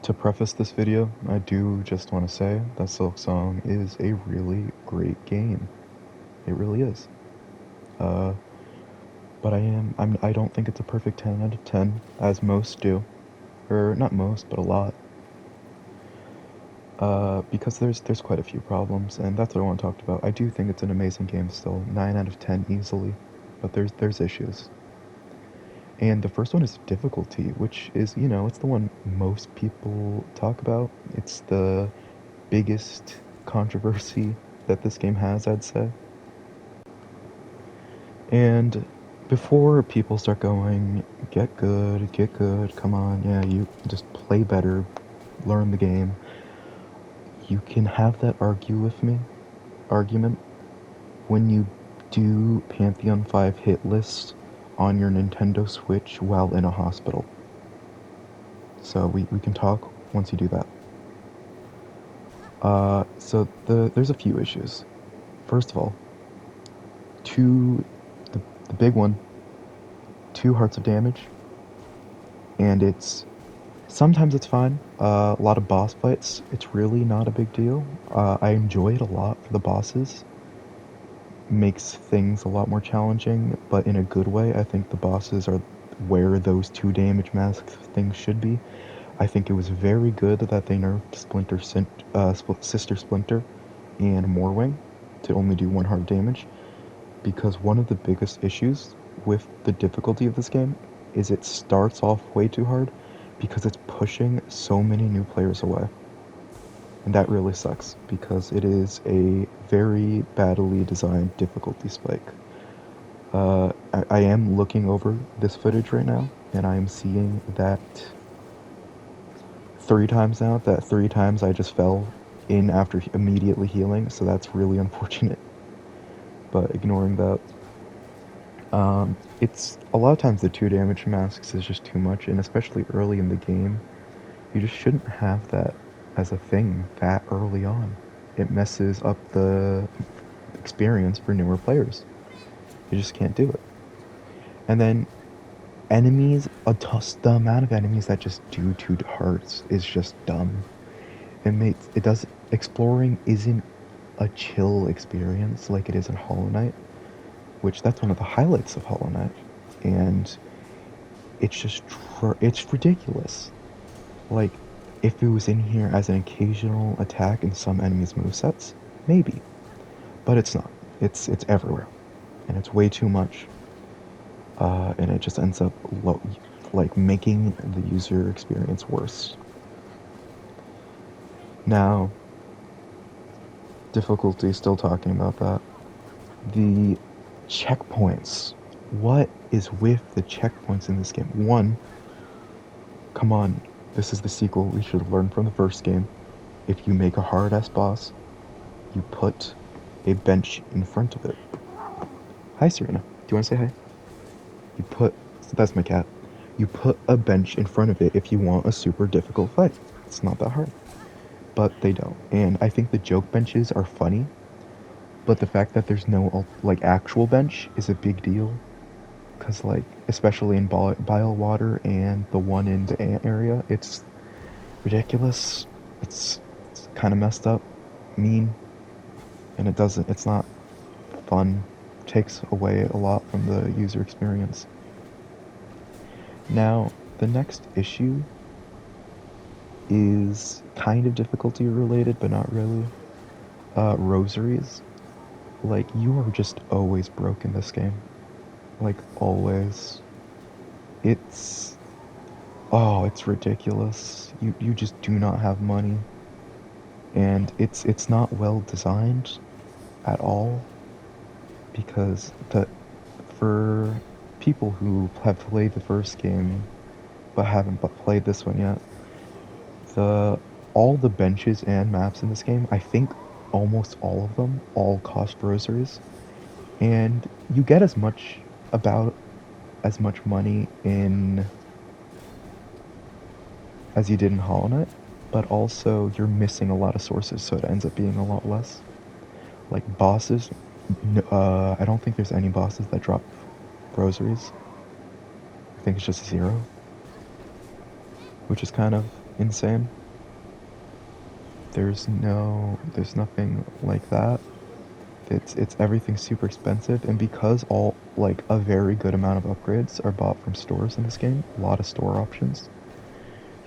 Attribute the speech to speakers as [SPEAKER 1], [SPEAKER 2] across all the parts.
[SPEAKER 1] To preface this video, I do just want to say that Silksong is a really great game. It really is. Uh, but I don't think it's a perfect 10 out of 10, as most do. Or, not most, but a lot. Because there's quite a few problems, and that's what I want to talk about. I do think it's an amazing game still, 9 out of 10 easily, but there's issues. And the first one is difficulty, which is, it's the one most people talk about. It's the biggest controversy that this game has, I'd say. And before people start going, get good, come on, yeah, you just play better, learn the game, you can have that argument when you do Pantheon 5 hit list on your Nintendo Switch while in a hospital. So we can talk once you do that. There's a few issues. First of all, two the big one, 2 hearts of damage, and sometimes it's fine. A lot of boss fights, it's really not a big deal. I enjoy it a lot for the bosses. Makes things a lot more challenging, but in a good way. I think the bosses are where those 2 damage mask things should be. I think it was very good that they nerfed Sister Splinter and Morwing to only do 1 heart damage, because one of the biggest issues with the difficulty of this game is it starts off way too hard because it's pushing so many new players away. And that really sucks because it is a very badly designed difficulty spike. I am looking over this footage right now, and I am seeing that 3 times now, that 3 times I just fell in after immediately healing, so that's really unfortunate. But ignoring that, it's a lot of times the 2 damage masks is just too much, and especially early in the game, you just shouldn't have that as a thing that early on. It messes up the experience for newer players. You just can't do it. And then the amount of enemies that just do 2 hearts is just dumb. Exploring isn't a chill experience like it is in Hollow Knight, which that's one of the highlights of Hollow Knight. And it's ridiculous. Like, if it was in here as an occasional attack in some enemies' movesets, maybe. But it's not. It's everywhere. And it's way too much. And it just ends up making the user experience worse. Now, difficulty, still talking about that. The checkpoints. What is with the checkpoints in this game? One, come on, this is the sequel. We should have learned from the first game. If you make a hard-ass boss, you put a bench in front of it. Hi, Serena. Do you want to say hi? That's my cat. You put a bench in front of it if you want a super difficult fight. It's not that hard. But they don't. And I think the joke benches are funny, but the fact that there's no, actual bench is a big deal. Because, especially in Bile Water and the one in the ant area, it's ridiculous. It's kind of messed up, mean, and it's not fun. It takes away a lot from the user experience. Now, the next issue is kind of difficulty related, but not really. Rosaries. You are just always broke in this game. Always. It's... Oh, it's ridiculous. You just do not have money. And it's not well designed at all. Because for people who have played the first game but haven't played this one yet, all the benches and maps in this game, I think almost all of them, all cost rosaries, and you get as much money in as you did in Hollow Knight, but also you're missing a lot of sources, so it ends up being a lot less. Bosses, I don't think there's any bosses that drop rosaries. I think it's just 0, which is kind of insane. There's nothing like that. It's everything's super expensive, and because all like a very good amount of upgrades are bought from stores in this game, a lot of store options,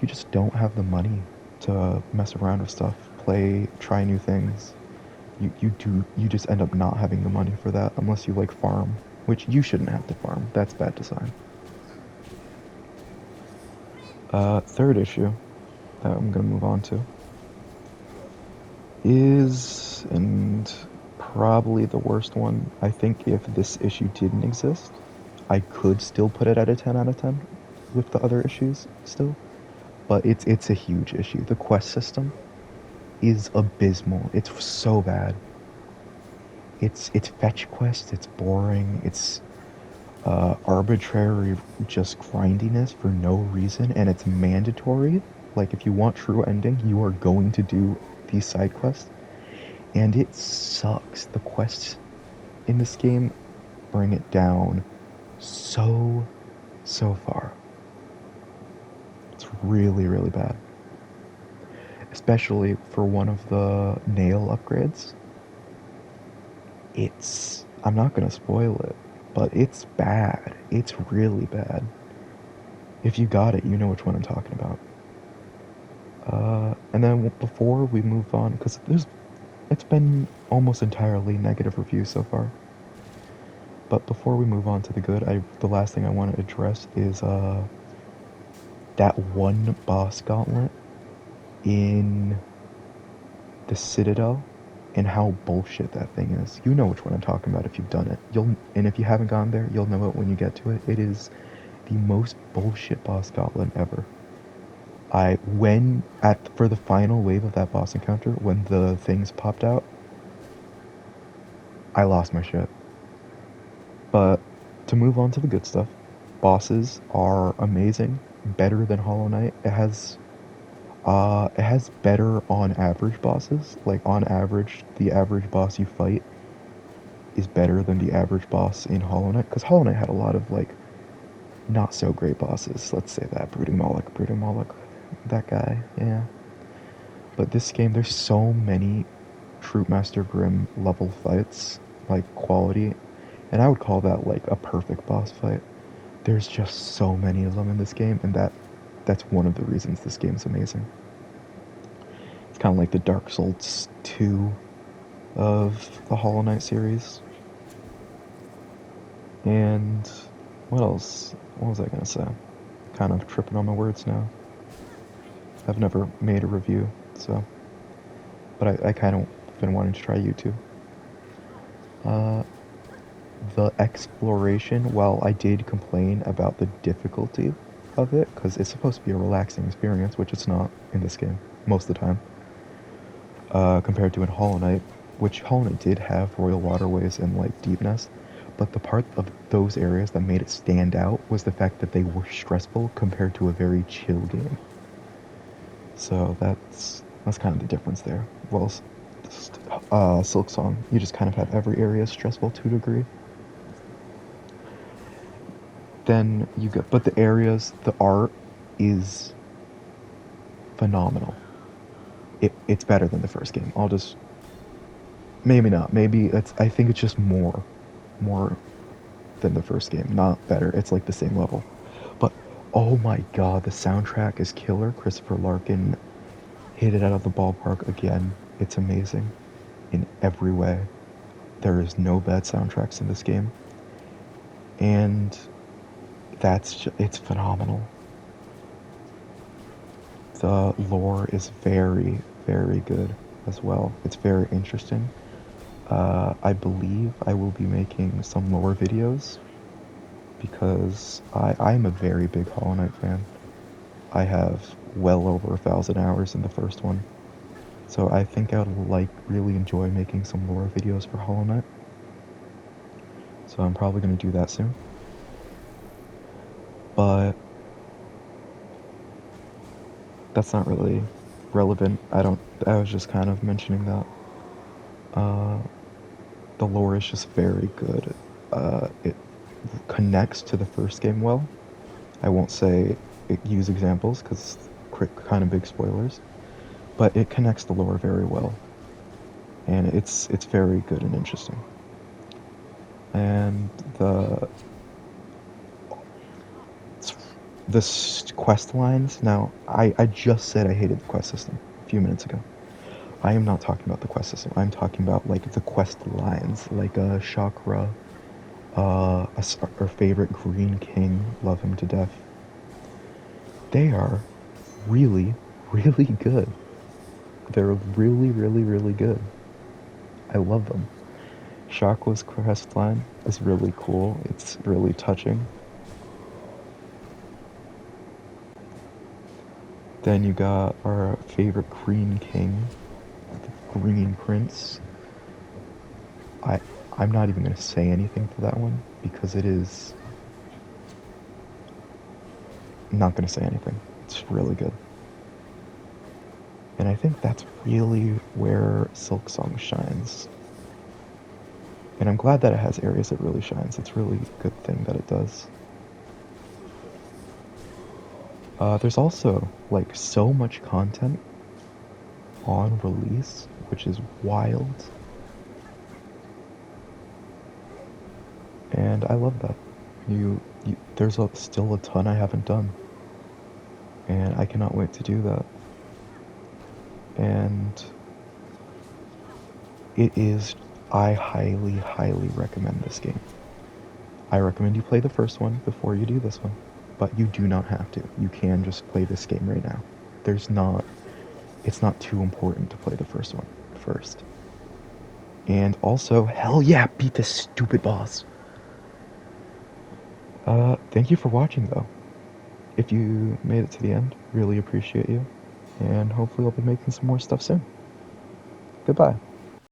[SPEAKER 1] you just don't have the money to mess around with stuff, play, try new things. You just end up not having the money for that unless you like farm, which you shouldn't have to farm. That's bad design. Third issue that I'm gonna move on to is, and probably the worst one. I think if this issue didn't exist, I could still put it at a 10 out of 10 with the other issues still. But it's a huge issue. The quest system is abysmal. It's so bad. It's fetch quests. It's boring. It's arbitrary, just grindiness for no reason, and it's mandatory. Like if you want true ending, you are going to do these side quests, and it sucks. The quests in this game bring it down so far. It's really, really bad. Especially for one of the nail upgrades. I'm not gonna spoil it, but it's bad. It's really bad. If you got it, you know which one I'm talking about. And then before we move on, because it's been almost entirely negative reviews so far. But before we move on to the good, the last thing I want to address is that one boss gauntlet in the Citadel and how bullshit that thing is. You know which one I'm talking about if you've done it. And if you haven't gone there, you'll know it when you get to it. It is the most bullshit boss gauntlet ever. For the final wave of that boss encounter, when the things popped out, I lost my shit. But to move on to the good stuff, bosses are amazing, better than Hollow Knight. It has better on average bosses. Like on average, the average boss you fight is better than the average boss in Hollow Knight. Because Hollow Knight had a lot of like not so great bosses. Let's say that Brooding Moloch, that guy, yeah. But this game, there's so many Troop Master Grimm level fights, like quality, and I would call that like a perfect boss fight. There's just so many of them in this game, and that's one of the reasons this game's amazing. It's kind of like the Dark Souls 2 of the Hollow Knight series. And what else? What was I gonna say? Kind of tripping on my words now. I've never made a review, so. But I kind of been wanting to try YouTube. Uh, the exploration, while I did complain about the difficulty of it, because it's supposed to be a relaxing experience, which it's not in this game, most of the time, compared to in Hollow Knight, which Hollow Knight did have Royal Waterways and, like, Deep Nest, but the part of those areas that made it stand out was the fact that they were stressful compared to a very chill game. So that's kind of the difference there. Well, Silksong, you just kind of have every area stressful to a degree. Then but the areas, the art is phenomenal. It's better than the first game. Maybe not. I think it's just more than the first game. Not better. It's like the same level. But oh my god, the soundtrack is killer. Christopher Larkin hit it out of the ballpark again. It's amazing in every way. There is no bad soundtracks in this game. And it's phenomenal. The lore is very, very good as well. It's very interesting. I believe I will be making some lore videos because I'm a very big Hollow Knight fan. I have well over 1,000 hours in the first one. So I think I would really enjoy making some lore videos for Hollow Knight. So I'm probably going to do that soon. But that's not really relevant. I was just kind of mentioning that. The lore is just very good. It connects to the first game well. I won't say use examples because kind of big spoilers, but it connects the lore very well, and it's very good and interesting. And the quest lines. Now, I just said I hated the quest system a few minutes ago. I am not talking about the quest system. I'm talking about like the quest lines, like Chakra, our favorite Green King, love him to death. They are really, really good. They're really, really, really good. I love them. Chakra's quest line is really cool. It's really touching. Then you got our favorite Green King, the Green Prince. I I'm not even gonna say anything for that one because it is. I'm not gonna say anything. It's really good. And I think that's really where Silksong shines. And I'm glad that it has areas it really shines. It's really a good thing that it does. There's also like so much content on release, which is wild. And I love that. There's still a ton I haven't done. And I cannot wait to do that. And I highly, highly recommend this game. I recommend you play the first one before you do this one. But you do not have to. You can just play this game right now. It's not too important to play the first one first. And also, hell yeah, beat this stupid boss. Thank you for watching though. If you made it to the end, really appreciate you. And hopefully I'll be making some more stuff soon. Goodbye.